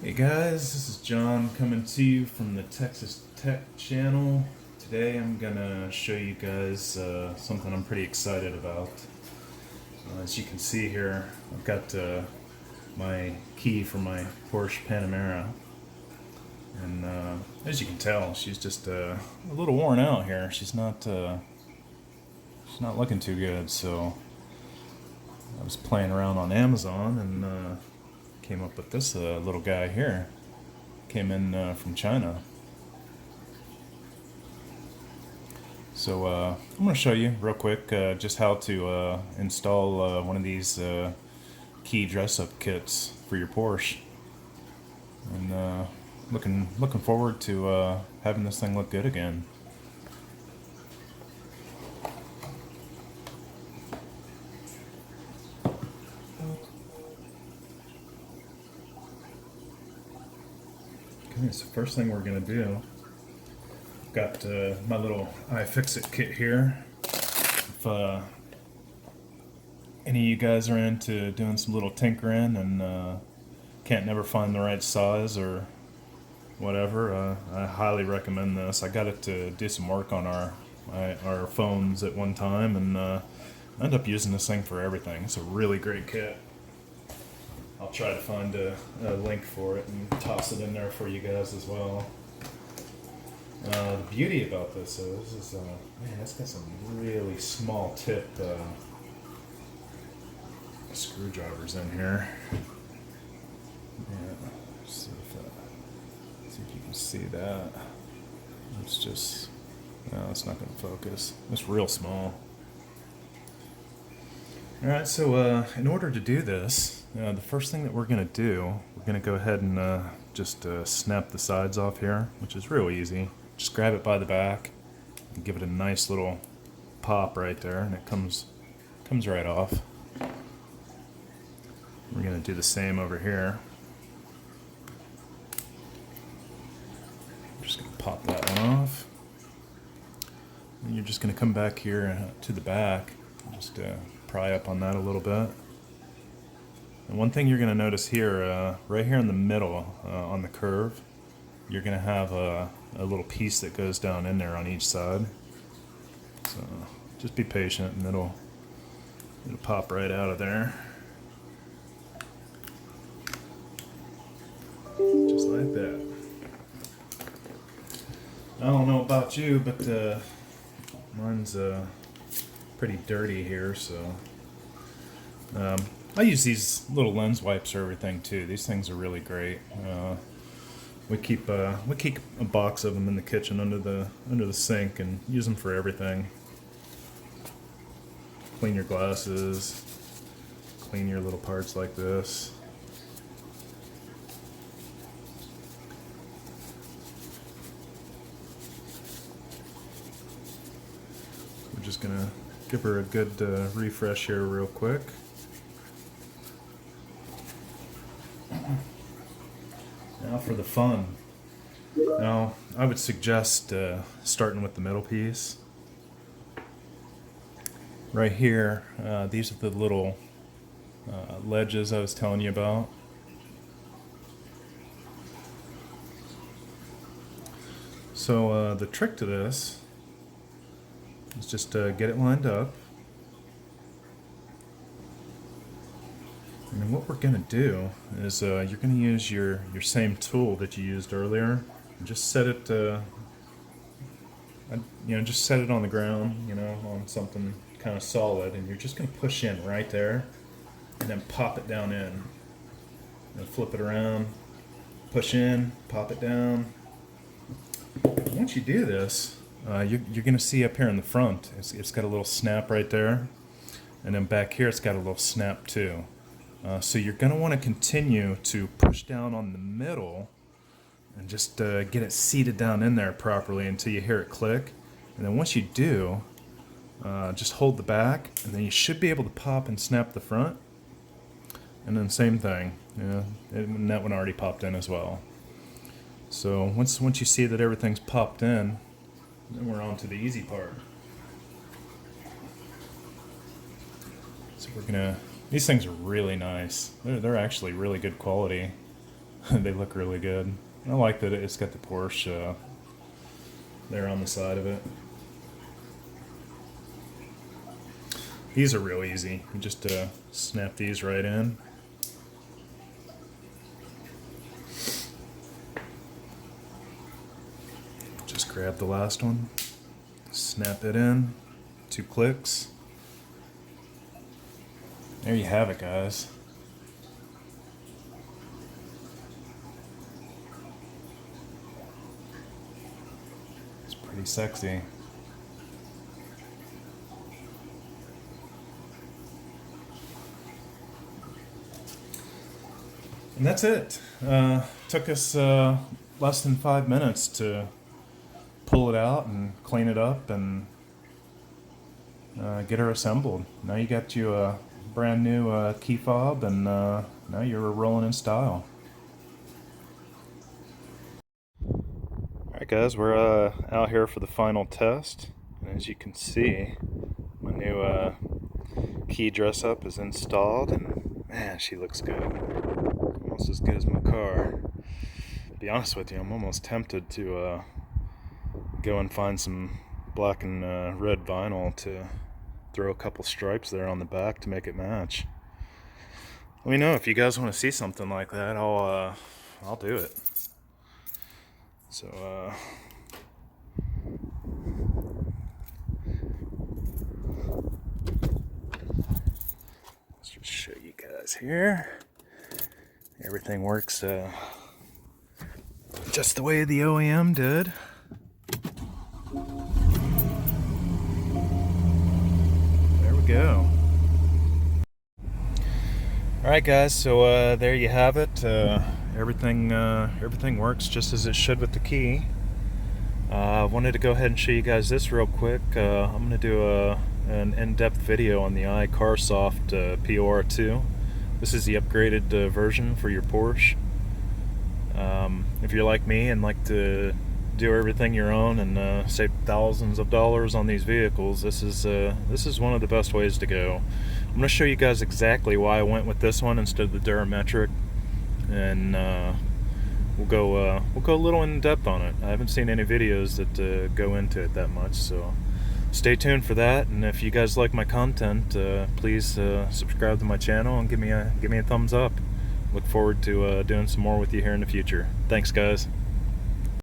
Hey guys, this is John coming to you from the Texas Tech channel. Today I'm gonna show you guys something I'm pretty excited about. As you can see here, I've got my key for my Porsche Panamera, and as you can tell, she's just a little worn out here. She's not looking too good. So I was playing around on Amazon and came up with this little guy here. Came in from China. So I'm going to show you real quick just how to install one of these key dress-up kits for your Porsche, and looking forward to having this thing look good again. Okay, so first thing we're going to do, I've got my little Ifixit kit here. If any of you guys are into doing some little tinkering and can't never find the right size or whatever, I highly recommend this. I got it to do some work on our phones at one time, and I end up using this thing for everything. It's a really great kit. I'll try to find a link for it and toss it in there for you guys as well. The beauty about this is, man, it's got some really small tip screwdrivers in here. Yeah, see if you can see that. It's just, no, it's not going to focus. It's real small. Alright, so in order to do this, the first thing that we're going to do, we're going to go ahead and just snap the sides off here, which is real easy. Just grab it by the back and give it a nice little pop right there, and it comes right off. We're going to do the same over here. I'm just going to pop that one off. And you're just going to come back here to the back and just pry up on that a little bit. And one thing you're going to notice here, right here in the middle on the curve, you're going to have a little piece that goes down in there on each side. So just be patient and it'll pop right out of there. Just like that. I don't know about you, but mine's pretty dirty here, so I use these little lens wipes for everything too. These things are really great. We keep a box of them in the kitchen under the sink and use them for everything. Clean your glasses, clean your little parts like this. We're just gonna give her a good refresh here real quick. Now for the fun. Now I would suggest starting with the middle piece. Right here, these are the little ledges I was telling you about. So the trick to this is just get it lined up. And then what we're going to do is you're going to use your same tool that you used earlier. And just set it, just set it on the ground, on something kind of solid, and you're just going to push in right there, and then pop it down in. And flip it around, push in, pop it down. Once you do this, you're going to see up here in the front, it's got a little snap right there, and then back here it's got a little snap too. So you're going to want to continue to push down on the middle and just get it seated down in there properly until you hear it click. And then once you do, just hold the back, and then you should be able to pop and snap the front. And then same thing, and that one already popped in as well. So once you see that everything's popped in, then we're on to the easy part. So we're gonna, these things are really nice. They're actually really good quality. They look really good. I like that it's got the Porsche there on the side of it. These are real easy. You just snap these right in. Just grab the last one, snap it in, 2 clicks. There you have it, guys. It's pretty sexy. And that's it. Took us less than 5 minutes to pull it out and clean it up and get her assembled. Now you got you a brand new key fob, and now you're rolling in style. Alright guys, we're out here for the final test, and as you can see, my new key dress up is installed, and man, she looks good. Almost as good as my car. To be honest with you, I'm almost tempted to go and find some black and red vinyl to throw a couple stripes there on the back to make it match. Let me know if you guys want to see something like that. I'll do it. So let's just show you guys here. Everything works just the way the OEM did. There we go. Alright guys, so there you have it. Everything works just as it should with the key. I wanted to go ahead and show you guys this real quick. I'm going to do an in-depth video on the iCarSoft POR2. This is the upgraded version for your Porsche. If you're like me and like to do everything your own and save thousands of dollars on these vehicles, this is one of the best ways to go. I'm going to show you guys exactly why I went with this one instead of the Durametric, and we'll go a little in depth on it. I haven't seen any videos that go into it that much, so stay tuned for that. And if you guys like my content, please subscribe to my channel and give me a thumbs up. Look forward to doing some more with you here in the future. Thanks guys.